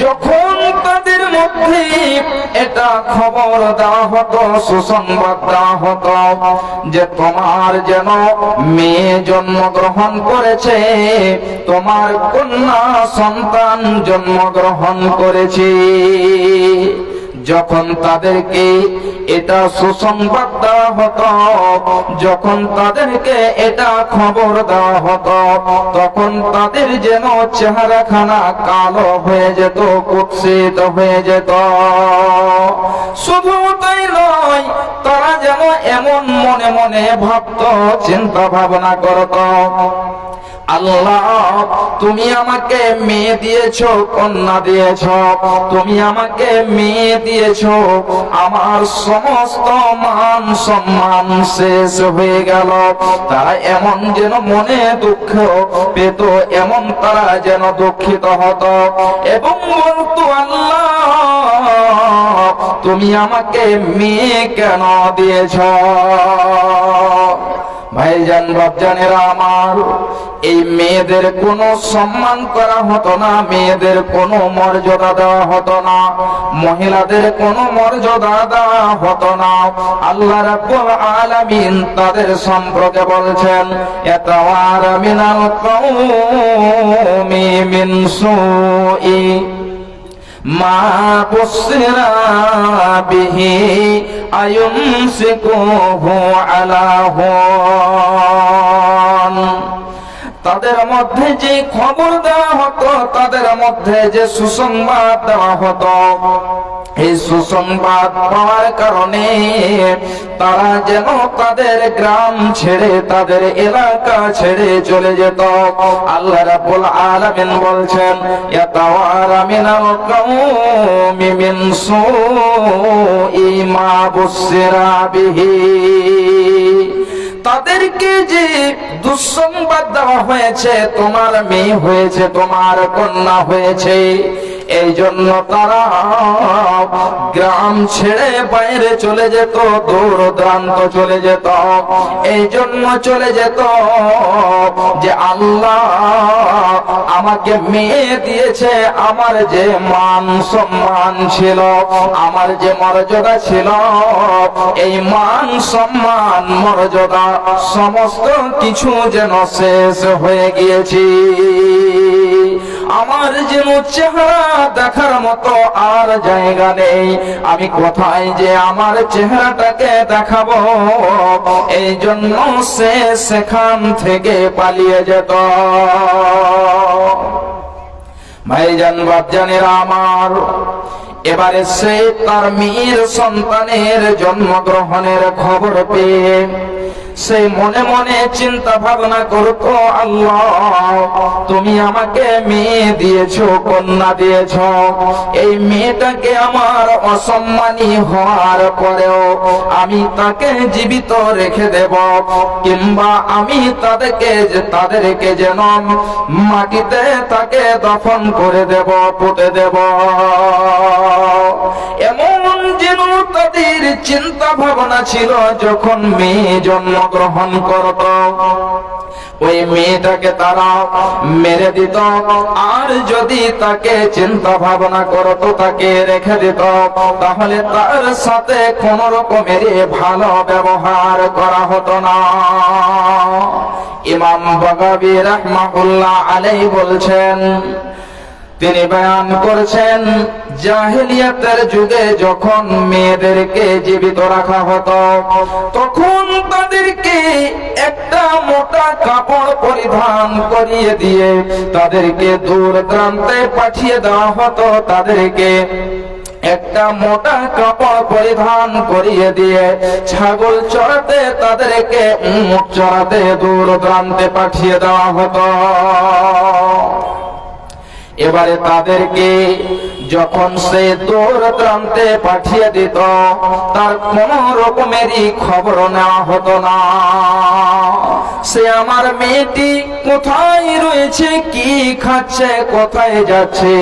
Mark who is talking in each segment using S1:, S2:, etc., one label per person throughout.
S1: যখন তাদের মধ্যে এটা খবর দেওয়া হতো, সুসংবাদ দেওয়া হতো যে তোমার যেন মেয়ে জন্মগ্রহণ করেছে, তোমার কন্যা সন্তান জন্মগ্রহণ করেছে, যখন তাদেরকে এটা সুসংবাদ দেওয়া হতো, যখন তাদেরকে এটা খবর দেওয়া হতো, তখন তাদের যেন চেহারাখানা কালো হয়ে যেত, কুৎসিত হয়ে যেত। শুধু তাই নয়, তারা যেন এমন মনে মনে ভাবতো, চিন্তা ভাবনা করত, আল্লাহ তুমি আমাকে মেয়ে দিয়েছো, কন্যা দিয়েছো, তুমি আমাকে মেয়ে দিয়েছো, আমার সমস্ত মান সম্মান শেষ হয়ে গেল। তারা এমন যেন মনে দুঃখ পেত, এমন তারা যেন দুঃখিত হতো এবং বলতো, আল্লাহ তুমি আমাকে মেয়ে কেন দিয়েছো? ভাইজান বাপজানেরা আমার, এই মেয়েদের কোনো সম্মান করা হতো না, মেয়েদের কোনো মর্যাদা দেওয়া হতো না, মহিলাদের কোনো মর্যাদা দেওয়া হতো না। আল্লাহ রাব্বুল আলামিন তাদের সম্পর্কে বলছেন, ইয়াতাওয়ারা মিনাল কওমি মিন সুই মা বুসিরা বিহি আয়ুমসিকুহু আলা হুন। তাদের মধ্যে যে খবর দেওয়া হতো, তাদের মধ্যে যে সুসংবাদ দেওয়া হতো, এই সুসংবাদ পাওয়ার কারণে তারা যেন তাদের গ্রাম ছেড়ে, তাদের এলাকা ছেড়ে চলে যেত। আল্লাহ রাব্বুল আলামিন বলছেন, ইয়াতাওয়ারা মিনাল কওমি মিন সুই মা বুসিরা বিহি। তাদেরকে যে দুঃসংবাদ দেওয়া হয়েছে, তোমার মেয়ে হয়েছে, তোমার কন্যা হয়েছে, এই জন্য তারা গ্রাম ছেড়ে বাইরে চলে যেত, দূর দূরান্ত চলে যেত। এই জন্য চলে যেত যে আল্লাহ আমাকে মেয়ে দিয়েছে, আমার যে মান সম্মান ছিল, আমার যে মর্যাদা ছিল, এই মান সম্মান মর্যাদা সমস্ত কিছু যেন শেষ হয়ে গিয়েছে। আমার যেন চেহারা দেখার মতো আর জায়গা নেই, আমি কোথায় যে আমার চেহারাটাকে দেখাবো? এই জন্য সে সেখান থেকে পালিয়ে যেত। ভাইজান বাপজানেরা আমার, এবারে সে তার মেয়ের সন্তানের জন্মগ্রহণের খবর পেয়ে সে মনে মনে চিন্তা ভাবনা করতো, আল্লাহ তুমি আমাকে মেয়ে দিয়েছো, কন্যা দিয়েছো, এই মেয়েটাকে আমার অসম্মানী হওয়ার পরেও আমি তাকে জীবিত রেখে দেব, কিংবা আমি তাদেরকে যেন মাটিতে তাকে দফন করে দেব, পুঁতে দেব। এমন যেন তাদের চিন্তা ভাবনা ছিল। যখন মেয়ে জন্মগ্রহণ করত, ওই মেয়েটাকে তারা মেরে দিত, আর যদি তাকে চিন্তা ভাবনা করত, তাকে রেখে দিত, তাহলে তার সাথে কোন রকমের ভালো ব্যবহার করা হতো না। ইমাম বাগাবী রাহমাতুল্লাহ আলাইহি বলছেন, তিনি বয়ান করেছেন, জাহেলিয়াতের যুগে যখন মেয়েদেরকে জীবিত রাখা হতো, তখন তাদেরকে একটা মোটা কাপড় পরিধান করিয়ে দিয়ে তাদেরকে দূর দূরান্তে পাঠিয়ে দেওয়া হতো। তাদেরকে একটা মোটা কাপড় পরিধান করিয়ে দিয়ে ছাগল চড়াতে, তাদেরকে উট চড়াতে দূর দূরান্তে পাঠিয়ে দেওয়া হতো। এবারে তাদেরকে যখন সে দূর দূরান্তে পাঠিয়ে দিত, তার কোন রকমেরই খবর নেওয়া হতো না। সে আমার মেয়েটি কোথায় রয়েছে, কি খাচ্ছে, কোথায় যাচ্ছে,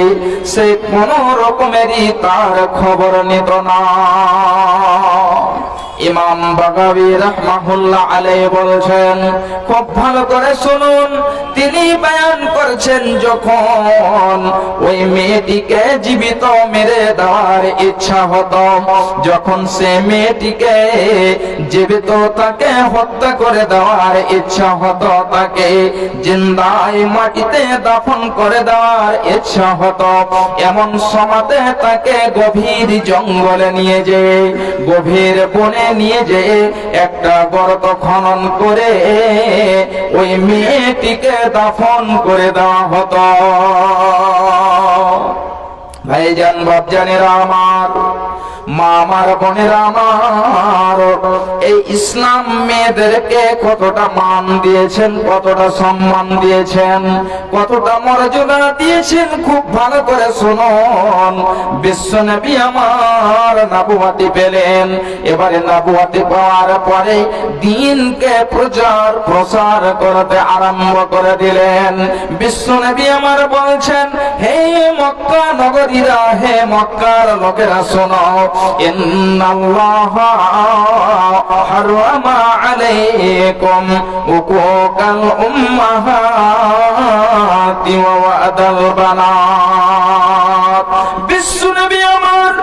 S1: সে কোন রকমেরই তার খবর নিত না। ইমাম বাগাবী রাহমাহুল্লাহ আলাইহি বলছেন, খুব ভালো করে শুনুন, তিনি বয়ান করছেন যখন ওই মেয়েটিকে জীবিত মেরে দেওয়ার ইচ্ছা হতো, যখন সে মেয়েটিকে জীবিত তাকে হত্যা করে দেওয়ার ইচ্ছা হতো, তাকে জিন্দায় মাটিতে দাফন করে দেওয়ার ইচ্ছা হতো, এমন সময়তে তাকে গভীর জঙ্গলে নিয়ে যেয়ে, গভীর বনে নিয়ে যেয়ে একটা গর্ত খনন করে ওই মেয়েটিকে দাফন করে দেওয়া হতো। ভাইজান বাপজানেরা আমার, মা আমার, বোনেরা আমার, এই ইসলাম মেয়েদেরকে কতটা মান দিয়েছেন, কতটা সম্মান দিয়েছেন, কতটা মর্যাদা দিয়েছেন, খুব ভালো করে শুনুন। বিশ্ব নবী আমার নবুয়তি পেলেন, এবারে নবুয়তি পাওয়ার পরে দ্বীনকে প্রসার করতে আরম্ভ করে দিলেন। বিশ্ব নবী আমার বলছেন, হে মক্কা নগরীরা, হে মক্কার লোকেরা শোনো, ইন্নাল্লাহা হারামা আলাইকুম উকুকাল উম্মাহাতি ওয়া ওয়াদাল বানাত। বিশ্ব নবী আমার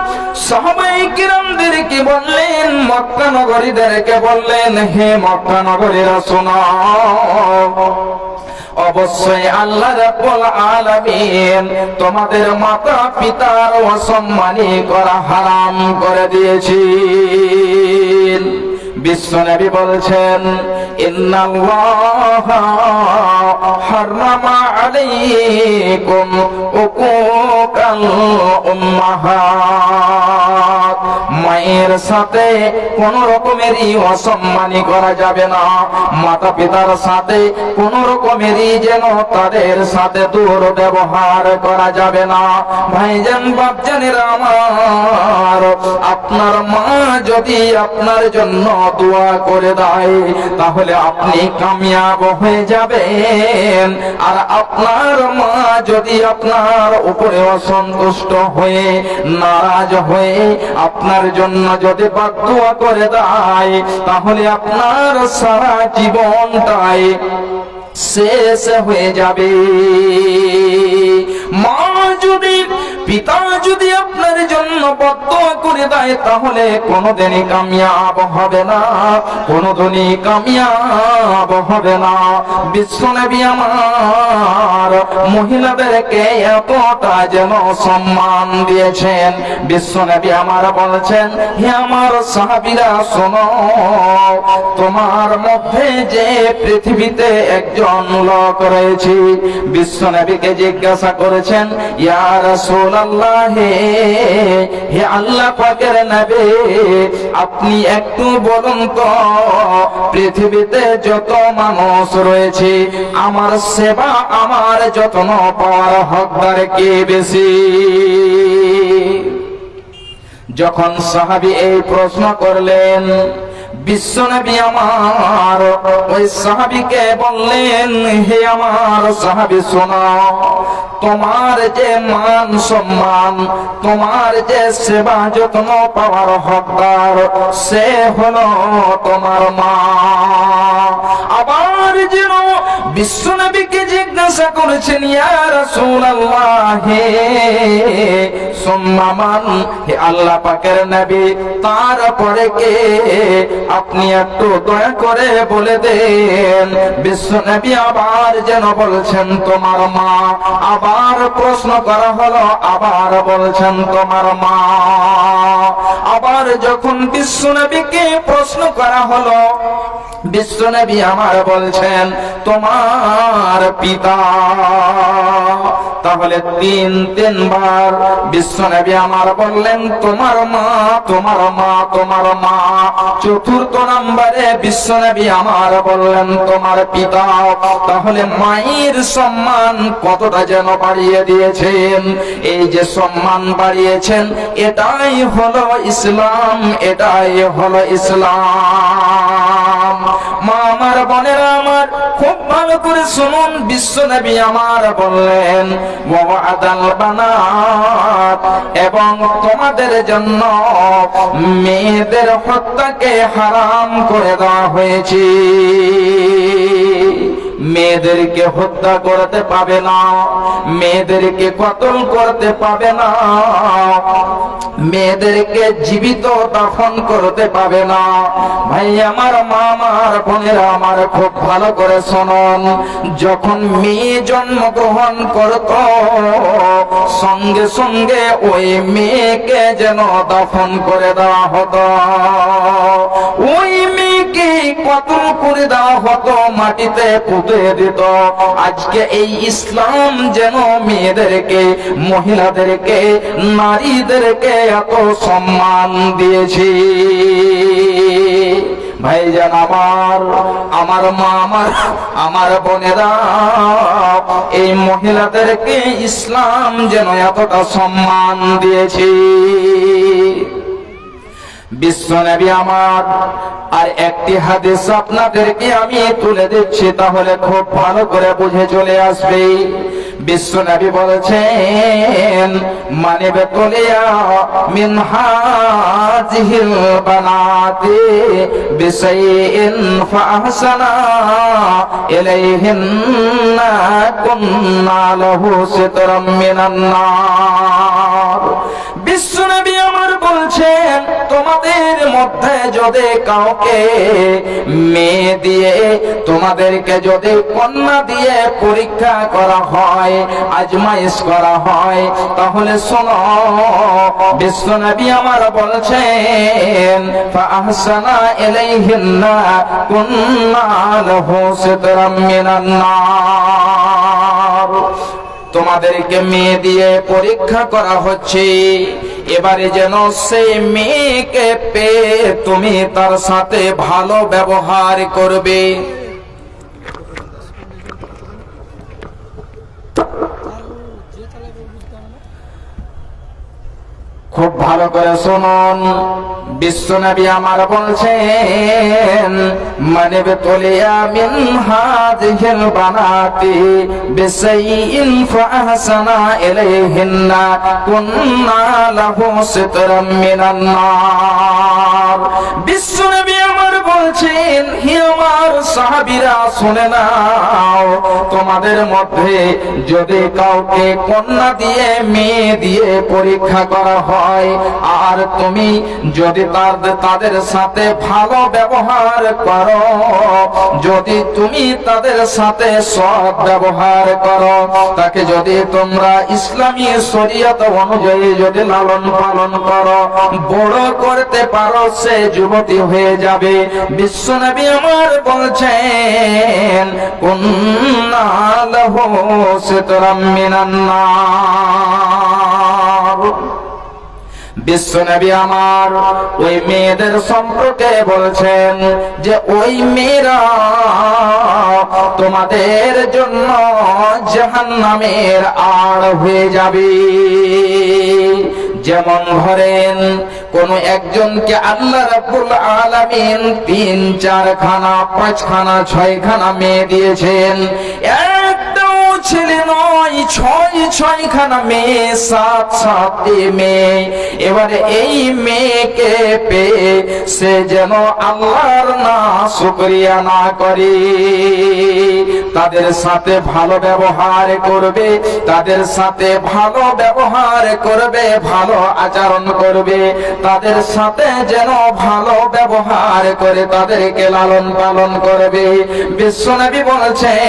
S1: সাহাবায়ে কিরামদেরকে বললেন, মক্কা নগরীদেরকে বললেন, হে মক্কা নগরীরা শোনো, অবশ্যই আল্লাহ রাব্বুল আলামিন তোমাদের মাতা পিতার অসম্মানী করা হারাম করে দিয়েছেন। বিশ্ব নবী বলছেন, ইন্নাল্লাহা হারামা আলাইকুম উকুকাল উম্মাহাত, মায়ের সাথে কোন রকমেরই অসম্মানী করা যাবে না, মাতা পিতার সাথে কোন রকমেরই যেন তাদের সাথে দুর্ব্যবহার করা যাবে না। ভাইজান বাপজানেরা আমার, আপনার মা যদি আপনার জন্য দোয়া করে দেয় তাহলে আপনি কামিয়াব হয়ে যাবেন, আর আপনার মা যদি আপনার উপরে অসন্তুষ্ট হয়ে, নারাজ হয়ে আপনার জন্য যদি বদদুয়া করে দেয় তাহলে আপনার সারা জীবনটাই শেষ হয়ে যাবে। মা যদি, পিতা যদি আপনার জন্য বদদুয়া করে দেয় তাহলে কোনোদিনই কামিয়াব হবে না, কোনোদিনই কামিয়াব হবে না। বিশ্ব নবী আমার মহিলাদেরকে এতটা যেন সম্মান দিয়েছেন। বিশ্ব নবী আমার বলছেন, হে আমার সাহাবীরা শোনো, তোমার মধ্যে যে পৃথিবীতে একজন লোক রয়েছে, বিশ্ব নবীকে জিজ্ঞাসা করেছেন, ইয়া রাসূলুল্লাহ, হে আল্লাহ পাকের নবী, আপনি একটু বলুন তো, পৃথিবীতে যত মানুষ রয়েছে আমার সেবা, আমার যত্ন পাওয়ার হকদার কে বেশি? যখন সাহাবী এই প্রশ্ন করলেন, বিশ্ব নবী আমার ওই সাহাবীকে বললেন, হে আমার সাহাবী শোনো, তোমার যে মান সম্মান, তোমার যে সেবা যত্ন পাওয়ার হকদার সে হলো তোমার মা। আবার যেন বিশ্ব নবীকে জিজ্ঞাসা করেছেন, ইয়া রাসূলুল্লাহ, হে সুম্মা মান, হে আল্লাহ পাকের নবী, তারপরে কে? আপনি একটু দয়া করে বলে দেন। বিশ্ব নবী আবার যেন বলছেন, তোমার মা। আবার প্রশ্ন করা হলো, আবার বলছেন তোমার মা। আবার যখন বিশ্ব নবীকে প্রশ্ন করা হলো, বিশ্ব নবী আমার বলছেন, তোমার পিতা। তাহলে তিনবার বিশ্ব নবী আমার বললেন, তোমার মা, তোমার মা, তোমার মা। চতুর্থ নম্বরে বিশ্ব নবী আমার বললেন, তোমার পিতা। তাহলে মায়ের সম্মান কতটা যেন বাড়িয়ে দিয়েছেন। এই যে সম্মান বাড়িয়েছেন, এটাই হলো ইসলাম, এটাই হলো ইসলাম। মা আমার, বোনেরা আমার, খুব ভালো করে শুনুন। বিশ্ব নবী আমার বললেন ওয়াদাল বানাত, এবং তোমাদের জন্য মেয়েদের হত্যাকে হারাম করে দেওয়া হয়েছে। মেয়েদেরকে হত্যা করতে পাবে না, মেয়েদেরকে কতল করতে পাবে না, মেয়েদেরকে জীবিত দাফন করতে পাবে না। ভাই আমার, মা আমার, বোনেরা আমার, খুব ভালো করে শুনুন। যখন মেয়ে জন্মগ্রহণ করত, সঙ্গে সঙ্গে ওই মেয়েকে যেন দাফন করে দেওয়া হতো, ওই মেয়েকে কতল করে দেওয়া হতো, মাটিতে পুঁতে দিত। আজকে এই ইসলাম যেন মেয়েদেরকে, মহিলাদেরকে, নারীদেরকে এত সম্মান দিয়েছে। ভাইজান আমার, আমার মা আমার, আমার বোনেরা, এই মহিলাদেরকে ইসলাম যেন এতটা সম্মান দিয়েছে। বিশ্ব নবী আমার আর একটি হাদিস আপনাদেরকে আমি তুলে দিচ্ছি, তাহলে খুব ভালো করে বুঝে চলে আসবে। বিশ্ব নবী বলেছেন মানিবে তলিয়া মিন হাযিহিল বানাতি বিশাইইন ফাহসানা ইলাইহিন্না কুন্না লাহু সিতরাম মিনান নার। বিশ্ব নবী আমার বলছেন তোমাদের মধ্যে যদি কাউকে মেয়ে দিয়ে, তোমাদেরকে যদি কন্যা দিয়ে পরীক্ষা করা হয়, আজমাইশ করা হয়, তাহলে শোনো, বিশ্ব নবী আমার বলছেন ফাহসানা ইলাইহিন্না কুন্না লাহু সিতরাম মিনান নার। তোমাদেরকে মেয়ে দিয়ে পরীক্ষা করা হচ্ছে, এবারে যেন সেই মেয়েকে পেয়ে তুমি তার সাথে ভালো ব্যবহার করবে। খুব ভালো করে শুনুন। বিশ্ব নবী আমার বলছেন মানিবে তলিয়া মিন হাযিহিল বানাতি বিশাইইন ফাহসানা ইলাইহিন্না কুন্না লাহু সিতরাম মিনান নার। বিশ্ব নবী আমার বলছেন হে আমার সাহাবীরা, শুনে নাও, তোমাদের মধ্যে যদি কাউকে কন্যা দিয়ে, মেয়ে দিয়ে পরীক্ষা করা হয়, আর তুমি যদি তাদের সাথে ভালো ব্যবহার করো, যদি তুমি তাদের সাথে সৎ ব্যবহার করো, তাকে যদি তোমরা ইসলামী শরীয়ত অনুযায়ী যদি লালন পালন করো, বড় করতে পারো, সে যুবতী হয়ে যাবে। বিশ্ব নবী আমার বলছেন কুন্না লাহু সিতরাম মিনান নার। বিশ্ব নবী আমার ওই মেয়েদের সম্পর্কে বলছেন যে ওই মেয়েরা তোমাদের জন্য জাহান্নামের আড় হয়ে যাবে। যেমন ধরেন কোন একজনকে আল্লাহ রাব্বুল আলামিন 3, 4 খানা, 5 খানা, 6 খানা মেয়ে দিয়েছেন, একটাও ছেলে নয়, 6 খানা মেয়ে, 7 মেয়ে। এবারে এই মেয়েকে পেয়ে সে যেন আল্লাহর না শুকরিয়া না করে, তাদের সাথে ভালো ব্যবহার করবে, তাদের সাথে ভালো ব্যবহার করবে, ভালো আচরণ করবে, তাদের সাথে যেন ভালো ব্যবহার করে তাদেরকে লালন পালন করবে। বিশ্ব নবী বলেছেন